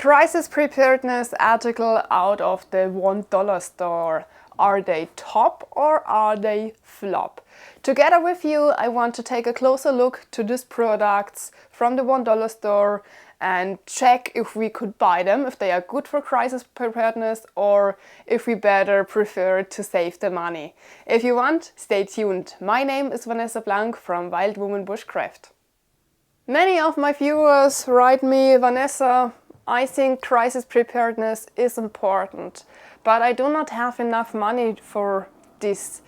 Crisis preparedness article out of the $1 store. Are they top or are they flop? Together with you, I want to take a closer look to these products from the $1 store and check if we could buy them, if they are good for crisis preparedness, or if we better prefer to save the money. If you want, stay tuned. My name is Vanessa from Wild Woman Bushcraft. Many of my viewers write me, Vanessa, I think crisis preparedness is important, but I do not have enough money for this.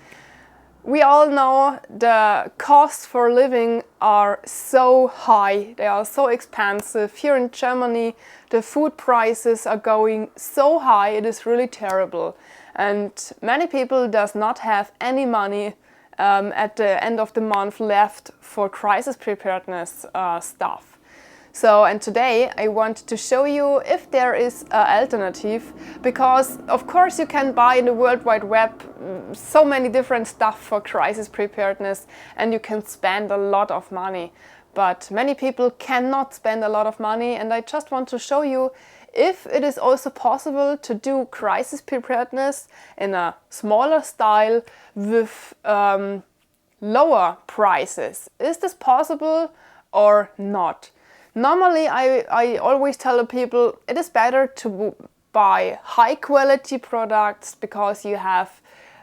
We all know the costs for living are so high, they are so expensive. Here in Germany, the food prices are going so high, it is really terrible. And many people does not have any money at the end of the month left for crisis preparedness stuff. And today I want to show you if there is an alternative, because of course you can buy in the World Wide Web so many different stuff for crisis preparedness and you can spend a lot of money. But many people cannot spend a lot of money, and I just want to show you if it is also possible to do crisis preparedness in a smaller style with lower prices. Is this possible or not? Normally, I always tell the people it is better to buy high quality products because you have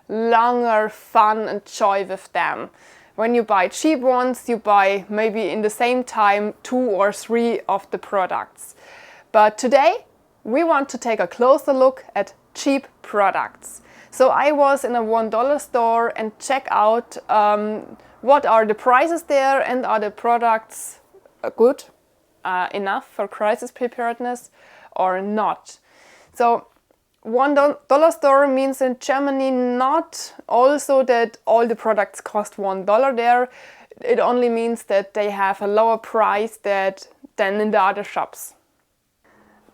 longer fun and joy with them. When you buy cheap ones, you buy maybe in the same time 2 or 3 of the products. But today, we want to take a closer look at cheap products. So I was in a $1 store and check out what are the prices there and are the products good enough for crisis preparedness or not. So $1 store means in Germany not also that all the products cost $1 there. It only means that they have a lower price than in the other shops.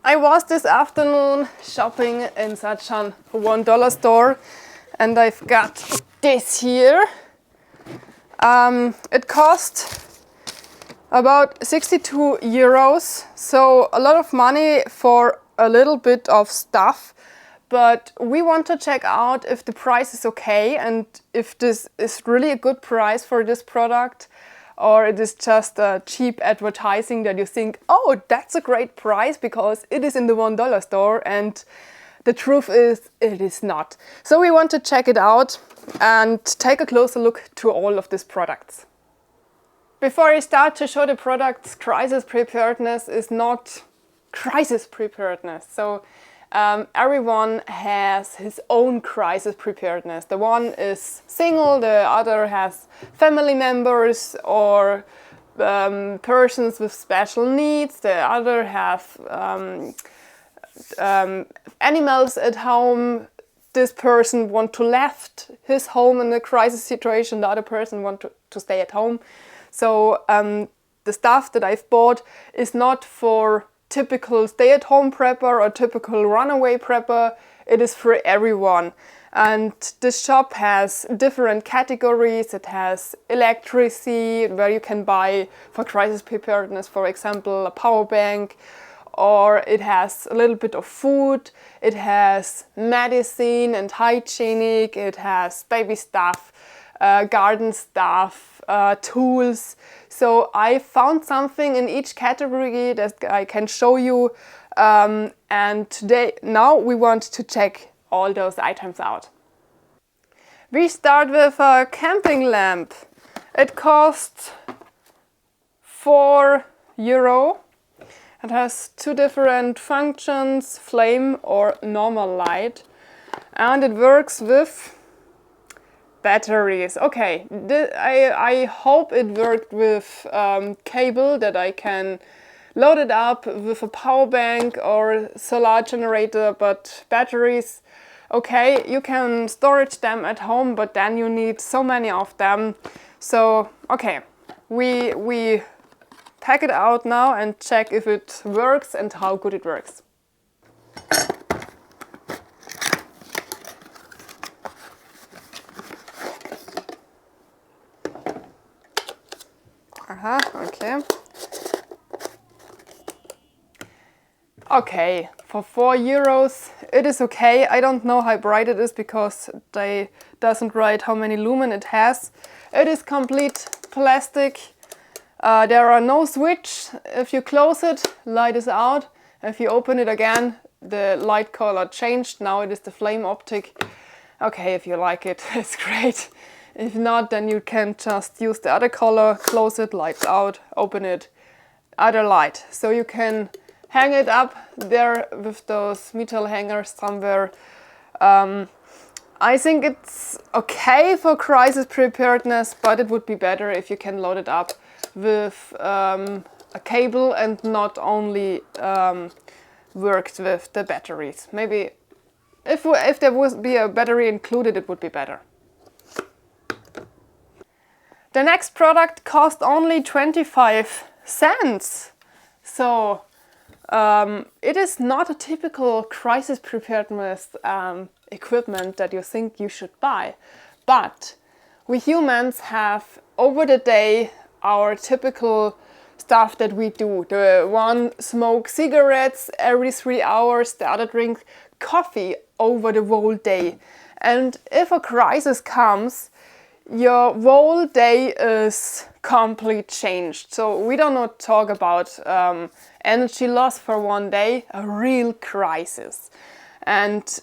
I was this afternoon shopping in such a $1 store and I've got this here. It cost about 62 euros, so a lot of money for a little bit of stuff, but we want to check out if the price is okay and if this is really a good price for this product, or it is just a cheap advertising that you think, oh, that's a great price because it is in the $1 store, and the truth is it is not. So we want to check it out and take a closer look to all of these products. Before I start to show the products, crisis preparedness is not crisis preparedness. So everyone has his own crisis preparedness. The one is single, the other has family members or persons with special needs, the other have animals at home. This person wants to left his home in a crisis situation, the other person wants to stay at home. So the stuff that I've bought is not for typical stay-at-home prepper or typical runaway prepper. It is for everyone. And this shop has different categories. It has electricity, where you can buy for crisis preparedness, for example, a power bank, or it has a little bit of food. It has medicine and hygienic. It has baby stuff, garden stuff, tools. So I found something in each category that I can show you, and now we want to check all those items out. We start with a camping lamp. It costs €4. It has 2 different functions, flame or normal light, and it works with batteries. Okay, I hope it worked with cable that I can load it up with a power bank or solar generator, but batteries, okay, you can storage them at home, but then you need so many of them. So, okay, we pack it out now and check if it works and how good it works. Okay. Okay, for 4 euros it is okay. I don't know how bright it is because they doesn't write how many lumen it has. It is complete plastic. There are no switch. If you close it, light is out. If you open it again, the light color changed. Now it is the flame optic. Okay, if you like it, it's great. If not, then you can just use the other color, close it, lights out, open it, other light. So you can hang it up there with those metal hangers somewhere. I think it's okay for crisis preparedness, but it would be better if you can load it up with a cable and not only worked with the batteries. Maybe if there would be a battery included, it would be better. The next product cost only 25 cents. So it is not a typical crisis preparedness equipment that you think you should buy. But we humans have over the day our typical stuff that we do. The one smoke cigarettes every 3 hours, the other drink coffee over the whole day. And if a crisis comes, your whole day is completely changed. So we don't not talk about energy loss for one day, a real crisis. And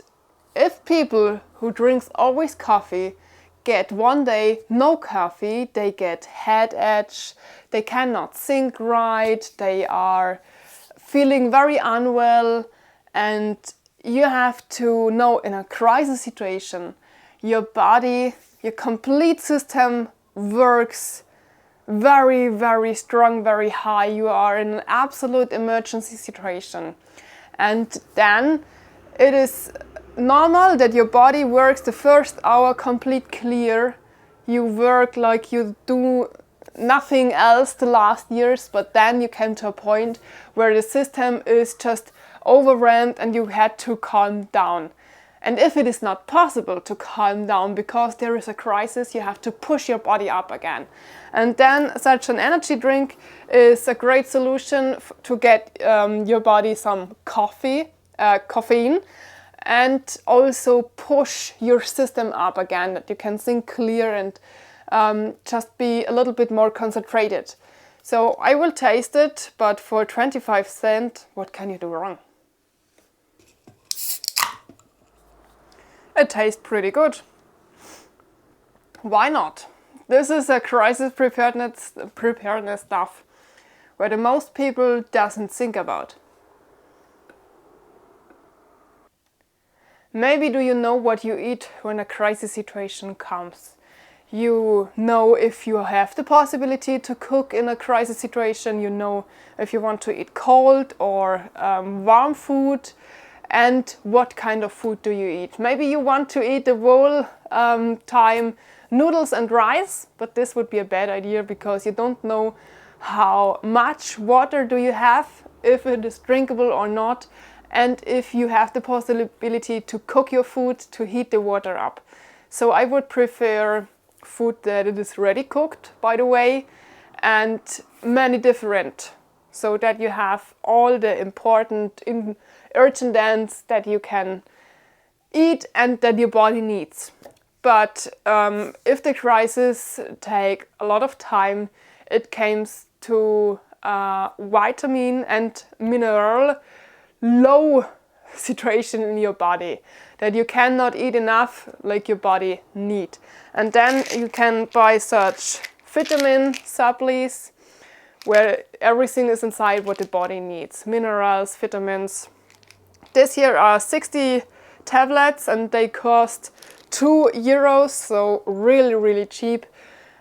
if people who drinks always coffee get one day no coffee, they get headache, they cannot think right, they are feeling very unwell, and you have to know in a crisis situation, your body, your complete system works very, very strong, very high. You are in an absolute emergency situation. And then it is normal that your body works the first hour complete clear. You work like you do nothing else the last years, but then you came to a point where the system is just overwhelmed and you had to calm down. And if it is not possible to calm down because there is a crisis, you have to push your body up again. And then such an energy drink is a great solution to get your body some caffeine, and also push your system up again, that you can think clear and just be a little bit more concentrated. So I will taste it, but for 25 cents, what can you do wrong? It tastes pretty good. Why not? This is a crisis preparedness stuff where the most people doesn't think about. Maybe do you know what you eat when a crisis situation comes? You know if you have the possibility to cook in a crisis situation, you know if you want to eat cold or warm food, and what kind of food do you eat. Maybe you want to eat the whole time noodles and rice, but this would be a bad idea because you don't know how much water do you have, if it is drinkable or not, and if you have the possibility to cook your food, to heat the water up. So I would prefer food that it is ready cooked, by the way, and many different, so that you have all the important ingredients that you can eat and that your body needs. But if the crisis take a lot of time, it comes to vitamin and mineral low situation in your body, that you cannot eat enough like your body need. And then you can buy such vitamin supplies where everything is inside what the body needs, minerals, vitamins. This here are 60 tablets and they cost 2 euros, so really, really cheap.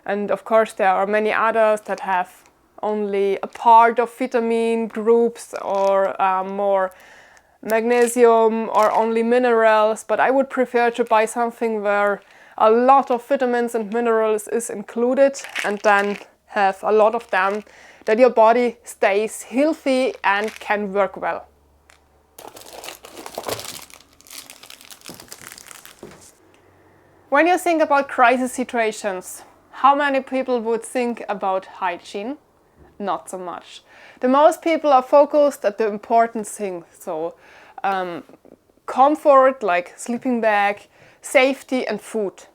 And of course there are many others that have only a part of vitamin groups or more magnesium or only minerals, but I would prefer to buy something where a lot of vitamins and minerals is included and then have a lot of them, that your body stays healthy and can work well. When you think about crisis situations, how many people would think about hygiene? not so much. The most people are focused at the important things, so comfort like sleeping bag, safety and food.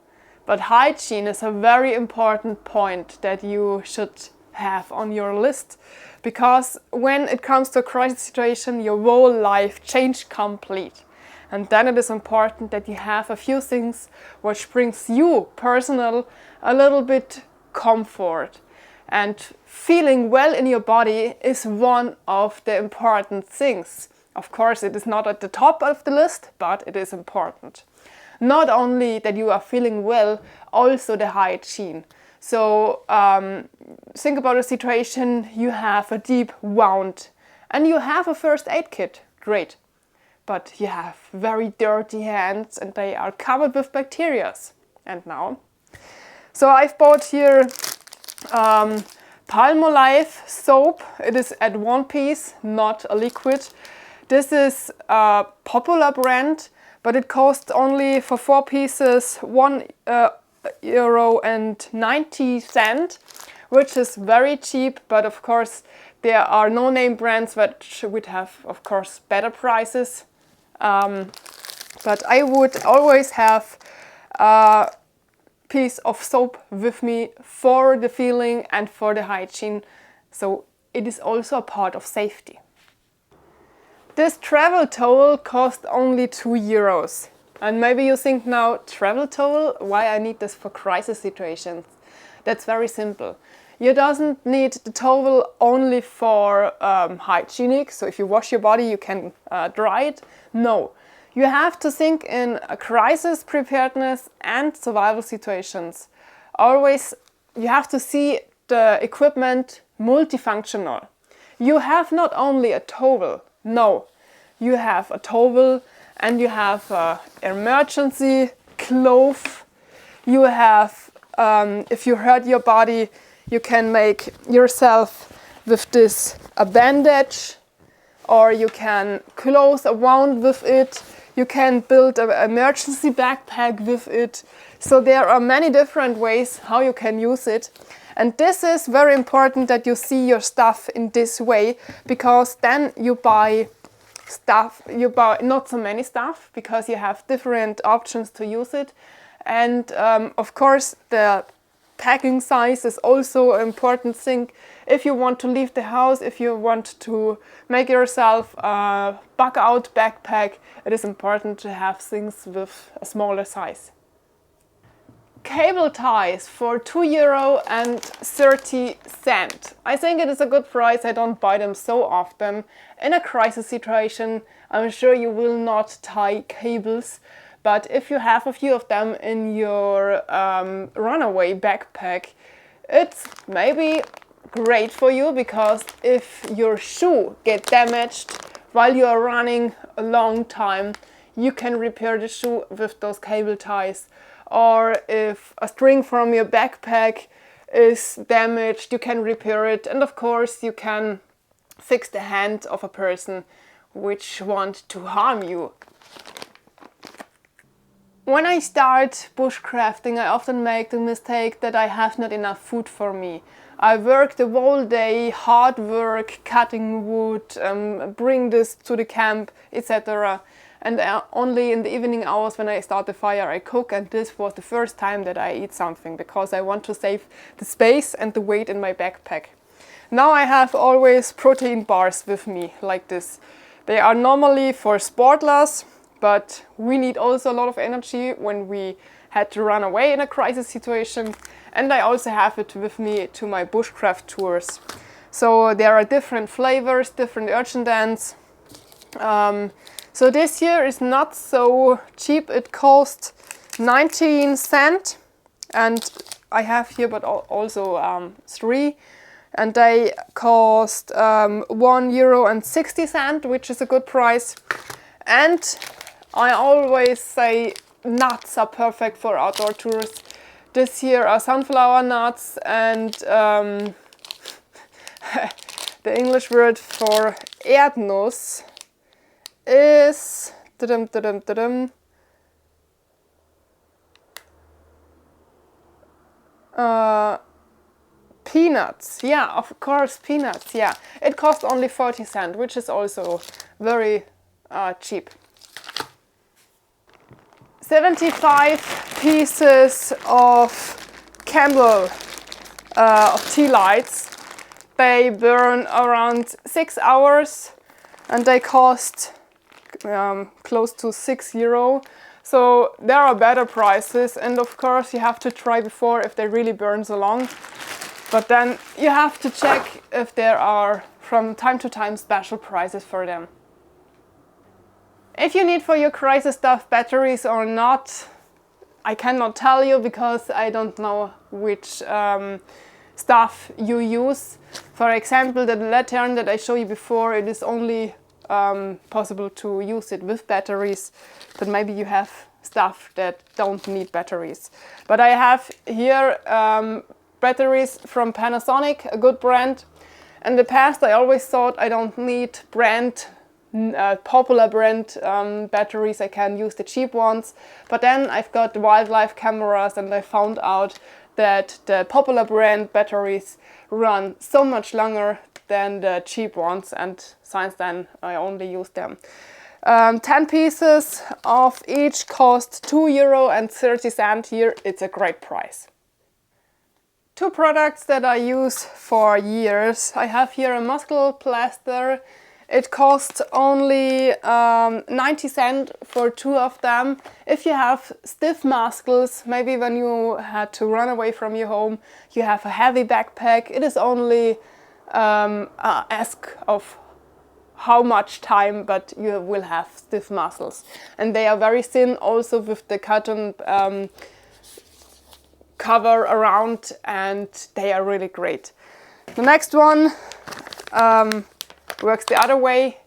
But hygiene is a very important point that you should have on your list, because when it comes to a crisis situation, your whole life changes complete. And then it is important that you have a few things which brings you personal a little bit comfort. And feeling well in your body is one of the important things. Of course, it is not at the top of the list, but it is important. Not only that you are feeling well, also the hygiene. So think about a situation, you have a deep wound and you have a first aid kit, great. But you have very dirty hands and they are covered with bacteria. And now? So I've bought here Palmolive soap. It is at one piece, not a liquid. This is a popular brand, but it costs only for 4 pieces €1.90, which is very cheap. But of course, there are no-name brands which would have, of course, better prices. But I would always have a piece of soap with me for the feeling and for the hygiene. So it is also a part of safety. This travel towel cost only €2. And maybe you think now, travel towel, why I need this for crisis situations? That's very simple. You doesn't need the towel only for hygienic, so if you wash your body you can dry it. No, you have to think in a crisis preparedness and survival situations. Always you have to see the equipment multifunctional. You have not only a towel, no, you have a towel and you have an emergency cloth. You have, if you hurt your body, you can make yourself with this a bandage, or you can close a wound with it. You can build an emergency backpack with it. So there are many different ways how you can use it. And this is very important that you see your stuff in this way, because then you buy stuff, you buy not so many stuff, because you have different options to use it. And of course the packing size is also an important thing. If you want to leave the house, if you want to make yourself a bug out backpack, it is important to have things with a smaller size. Cable ties for €2.30. I think it is a good price. I don't buy them so often. In a crisis situation, I'm sure you will not tie cables, but if you have a few of them in your runaway backpack, it's maybe great for you, because if your shoe gets damaged while you are running a long time, you can repair the shoe with those cable ties. Or if a string from your backpack is damaged, you can repair it. And of course you can fix the hand of a person which wants to harm you. When I start bushcrafting, I often make the mistake that I have not enough food for me. I work the whole day, hard work, cutting wood, bring this to the camp, etc. And only in the evening hours when I start the fire I cook, and this was the first time that I eat something, because I want to save the space and the weight in my backpack. Now I have always protein bars with me, like this. They are normally for sportlers, but we need also a lot of energy when we had to run away in a crisis situation. And I also have it with me to my bushcraft tours. So there are different flavors, different urchin-dents. So this year is not so cheap. It cost 19 cents, and I have here but also 3, and they cost €1.60, which is a good price. And I always say nuts are perfect for outdoor tours. This year are sunflower nuts, and the English word for Erdnuss is Peanuts, yeah, of course, peanuts, yeah. It costs only 40 cents, which is also very cheap. 75 pieces of candle of tea lights. They burn around 6 hours and they cost close to €6. So there are better prices, and of course you have to try before if they really burn so long. But then you have to check if there are from time to time special prices for them. If you need for your crisis stuff batteries or not, I cannot tell you because I don't know which stuff you use. For example, the lantern that I showed you before, it is only possible to use it with batteries, but maybe you have stuff that don't need batteries. But I have here batteries from Panasonic, a good brand. In the past I always thought I don't need popular brand batteries, I can use the cheap ones. But then I've got wildlife cameras and I found out that the popular brand batteries run so much longer than the cheap ones, and since then I only use them. 10 pieces of each cost €2.30 here. It's a great price. Two products that I use for years. I have here a muscle plaster. It costs only 90 cents for two of them. If you have stiff muscles, maybe when you had to run away from your home, you have a heavy backpack, it is only ask of how much time, but you will have stiff muscles. And they are very thin also with the cotton cover around, and they are really great. The next one works the other way.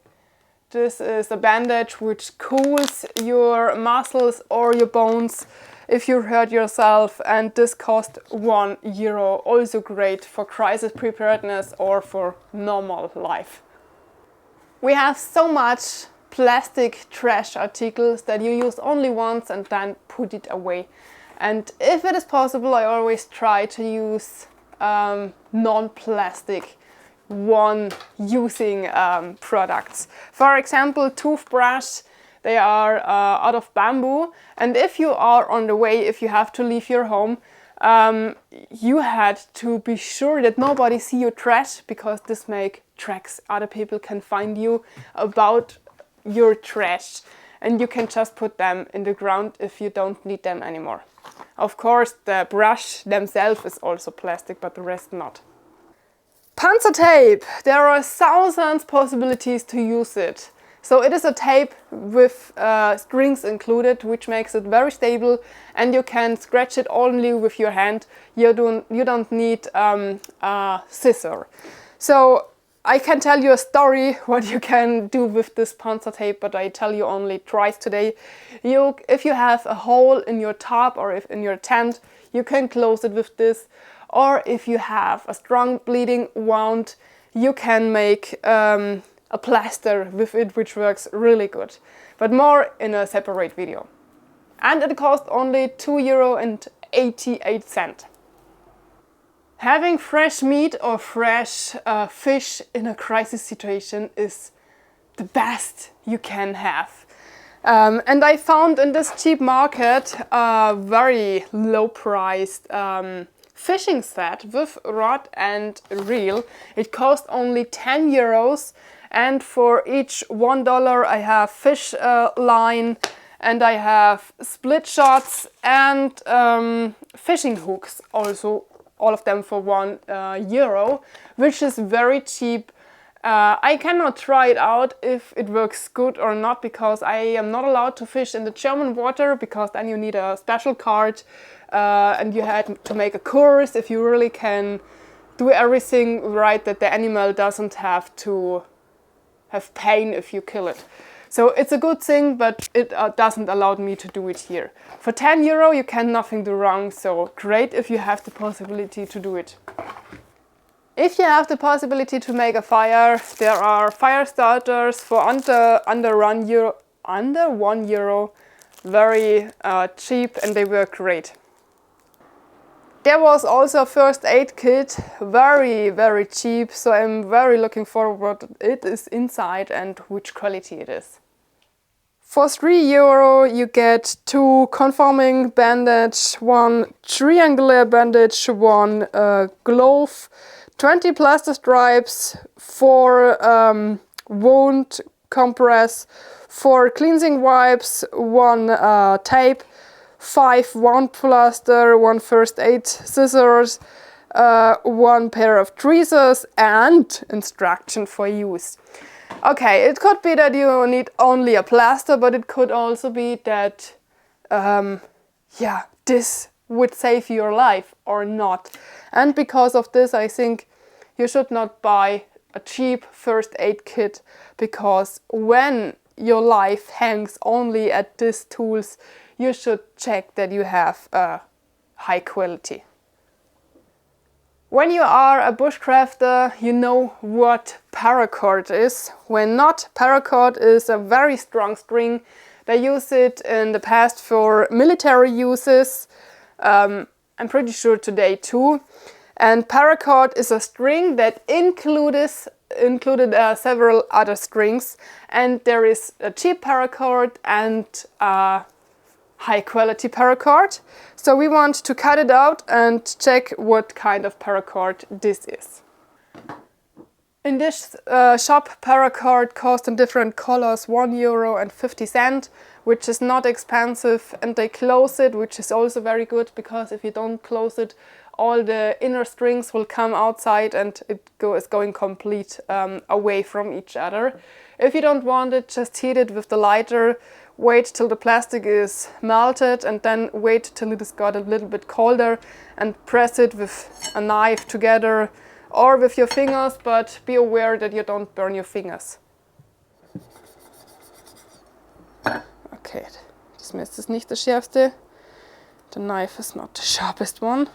This is a bandage which cools your muscles or your bones if you hurt yourself, and this costs €1. Also great for crisis preparedness or for normal life. We have so much plastic trash articles that you use only once and then put it away. And if it is possible, I always try to use non-plastic one-using products. For example, toothbrush, they are out of bamboo, and if you are on the way, if you have to leave your home, you had to be sure that nobody see your trash, because this make tracks. Other people can find you about your trash, and you can just put them in the ground if you don't need them anymore. Of course, the brush themselves is also plastic, but the rest not. Panzer tape. There are thousands possibilities to use it. So it is a tape with strings included, which makes it very stable, and you can scratch it only with your hand. You don't need a scissor. So I can tell you a story what you can do with this Panzer tape, but I tell you only twice today. If you have a hole in your top or if in your tent, you can close it with this. Or if you have a strong bleeding wound, you can make a plaster with it, which works really good. But more in a separate video. And it costs only €2.88. Having fresh meat or fresh fish in a crisis situation is the best you can have. And I found in this cheap market a very low priced fishing set with rod and reel. It cost only €10, and for each $1 I have fish line, and I have split shots and fishing hooks also, all of them for €1, which is very cheap. I cannot try it out if it works good or not, because I am not allowed to fish in the German water, because then you need a special card and you had to make a course if you really can do everything right, that the animal doesn't have to have pain if you kill it. So it's a good thing, but it doesn't allow me to do it here. For €10 you can nothing do wrong, so great if you have the possibility to do it. If you have the possibility to make a fire, there are fire starters for under €1, very cheap, and they work great. There was also a first aid kit, very cheap, so I'm very looking forward what it is inside and which quality it is. For €3 you get 2 conforming bandage, 1 triangular bandage, 1 glove, 20 plaster stripes, 4 wound compress, 4 cleansing wipes, 1 tape, 5 wound plaster, 1 first aid scissors, 1 pair of tweezers and instruction for use. Okay, it could be that you need only a plaster, but it could also be that this would save your life or not. And because of this, I think you should not buy a cheap first aid kit, because when your life hangs only at these tools, you should check that you have high quality. When you are a bushcrafter, you know what paracord is. When not, paracord is a very strong string. They use it in the past for military uses. I'm pretty sure today too. And paracord is a string that included several other strings. And there is a cheap paracord and a high quality paracord. So we want to cut it out and check what kind of paracord this is. In this shop, paracord cost in different colors €1.50, which is not expensive, and they close it, which is also very good, because if you don't close it, all the inner strings will come outside and it is going complete away from each other. If you don't want it, just heat it with the lighter, wait till the plastic is melted, and then wait till it has got a little bit colder and press it with a knife together or with your fingers, but be aware that you don't burn your fingers. Okay, das Messer ist nicht das schärfste. The knife is not the sharpest one.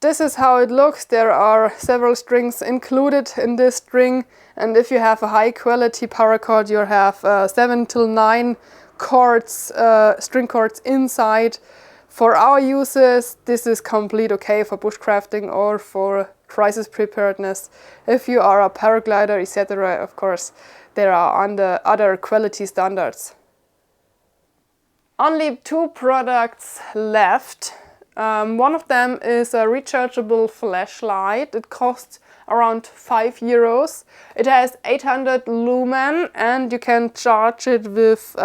This is how it looks. There are several strings included in this string, and if you have a high quality paracord, you have 7 till 9 cords, string cords inside. For our uses, this is complete okay for bushcrafting or for crisis preparedness. If you are a paraglider, etc., of course, there are other quality standards. Only 2 products left. One of them is a rechargeable flashlight. It costs around €5. It has 800 lumen and you can charge it with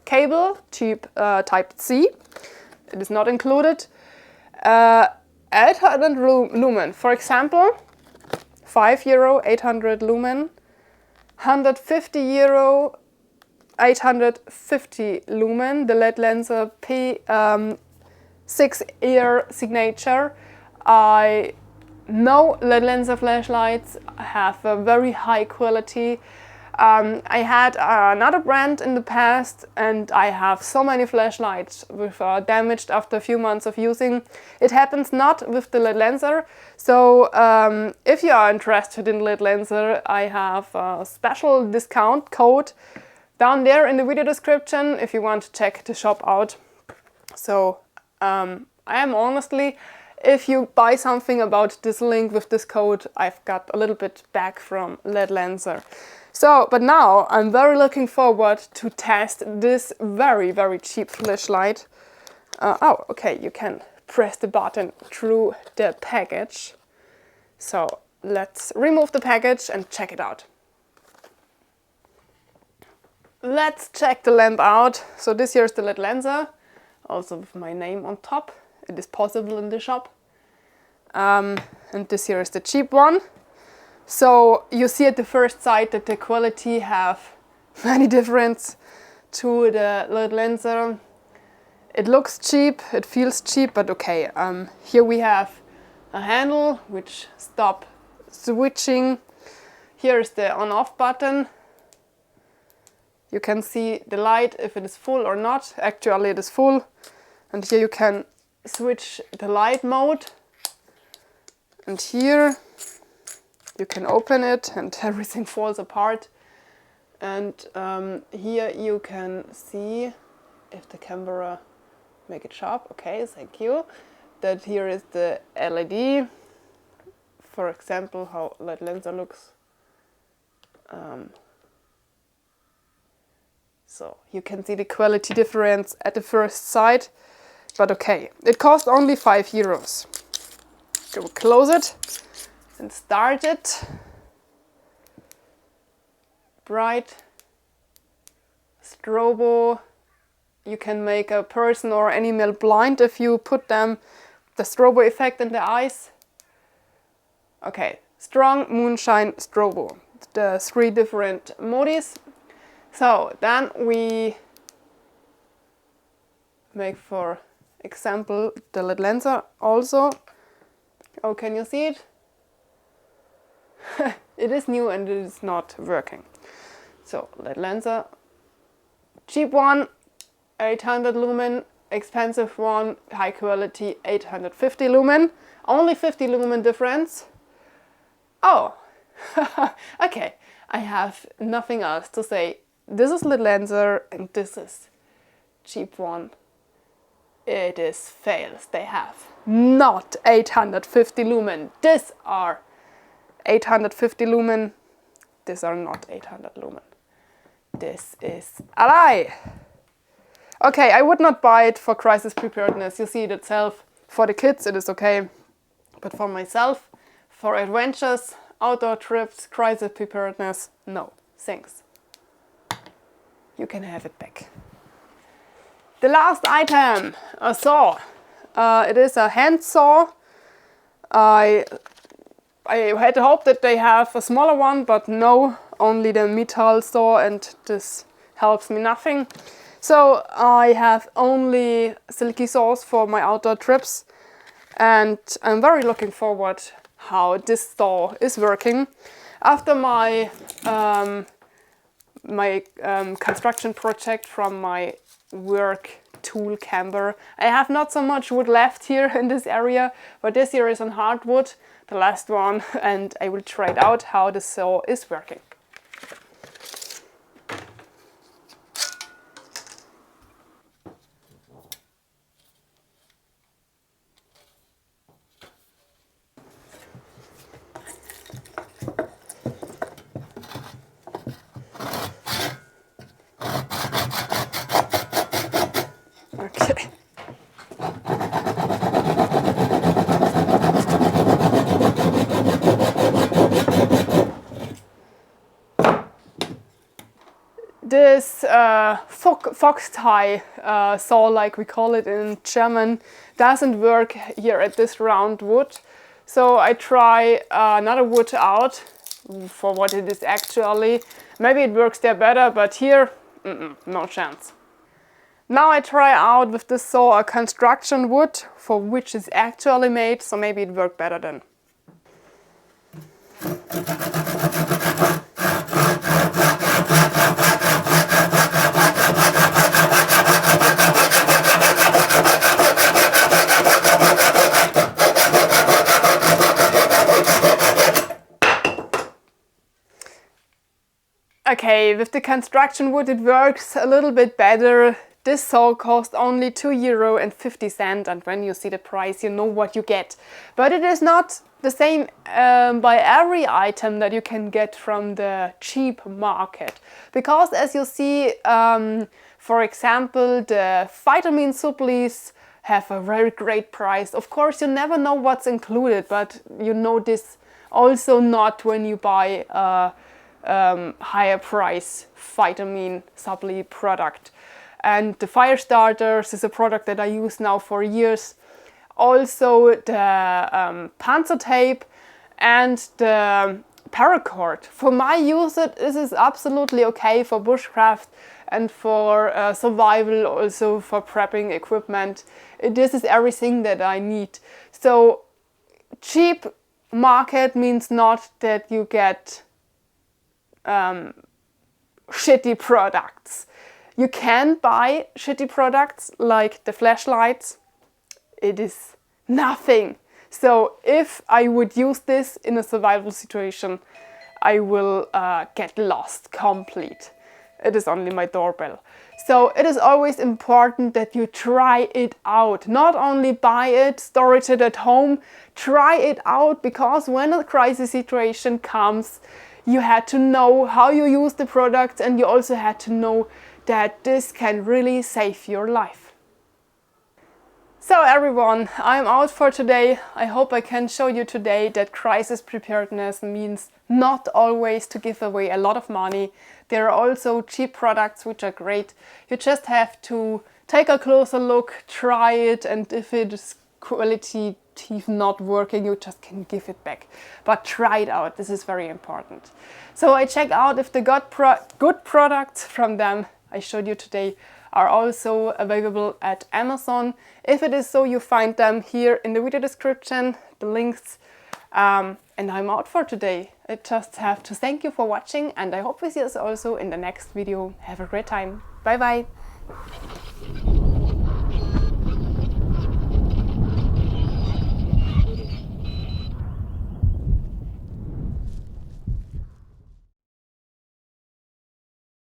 cable, cheap type C. It is not included. 800 lumen, for example, €5, 800 lumen, €150, 850 lumen, the LED Lenser P6-ear signature. I know LED Lenser flashlights have a very high quality. I had another brand in the past and I have so many flashlights which are damaged after a few months of using. It happens not with the LED Lenser. So if you are interested in LED Lenser, I have a special discount code down there in the video description if you want to check the shop out. So I am honestly, if you buy something about this link with this code, I've got a little bit back from LED Lenser. So, but now I'm very looking forward to test this very, very cheap flashlight. Oh, okay, you can press the button through the package. So let's remove the package and check it out. Let's check the lamp out. So this here is the LED Lenser, also with my name on top. It is possible in the shop. And this here is the cheap one. So you see at the first sight that the quality have many difference to the LED Lenser. It looks cheap, it feels cheap, but okay. Here we have a handle which stop switching. Here is the on-off button. You can see the light if it is full or not. Actually it is full. And here you can switch the light mode. And here you can open it and everything falls apart. And here you can see, if the camera make it sharp. Okay, thank you. That here is the LED. For example, how that lenser looks. So you can see the quality difference at the first sight. But okay, it cost only €5. So we'll close it and start it. Bright strobo. You can make a person or animal blind if you put them the strobo effect in the eyes. Okay, strong, moonshine, strobo. The 3 different modis. So then we make, for example, the LED lenser also. Oh, can you see it? It is new and it is not working. So LED lenser, cheap one, 800 lumen, expensive one, high quality, 850 lumen. Only 50 lumen difference. Oh, okay. I have nothing else to say. This is LED lenser and this is cheap one. It is fails. They have not 850 lumen. These are 850 lumen. These are not 800 lumen. This is a lie. Okay, I would not buy it for crisis preparedness. You see it itself. For the kids it is okay. But for myself, for adventures, outdoor trips, crisis preparedness, no, thanks. You can have it back. The last item, a saw. It is a hand saw. I had hoped that they have a smaller one, but no, only the metal saw, and this helps me nothing. So I have only silky saws for my outdoor trips, and I'm very looking forward how this saw is working. After my construction project from my work tool camper, I have not so much wood left here in this area, but this here is on hardwood, the last one, and I will try it out how the saw is working. Okay. This fox tie saw, like we call it in German, doesn't work here at this round wood. So I try another wood out for what it is actually. Maybe it works there better, but here, no chance. Now I try out with this saw a construction wood for which is actually made, so maybe it worked better then. Okay, with the construction wood it works a little bit better. This saw cost only €2.50, and when you see the price you know what you get. But it is not the same by every item that you can get from the cheap market. Because as you see, for example, the vitamin supplies have a very great price. Of course you never know what's included, but you know this also not when you buy a higher price vitamin supply product. And the fire starters is a product that I use now for years. Also the panzer tape and the Paracord. For my use, this is absolutely okay for bushcraft and for survival, also for prepping equipment. This is everything that I need. So cheap market means not that you get shitty products. You can buy shitty products like the flashlights. It is nothing. So if I would use this in a survival situation, I will get lost complete. It is only my doorbell. So it is always important that you try it out. Not only buy it, storage it at home, try it out, because when a crisis situation comes, you had to know how you use the product, and you also had to know that this can really save your life. So everyone, I'm out for today. I hope I can show you today that crisis preparedness means not always to give away a lot of money. There are also cheap products which are great. You just have to take a closer look, try it, and if it is quality not working, you just can give it back. But try it out, this is very important. So I check out if the good products from them I showed you today are also available at Amazon. If it is so, you find them here in the video description, the links. And I'm out for today. I just have to thank you for watching, and I hope we see us also in the next video. Have a great time. Bye bye.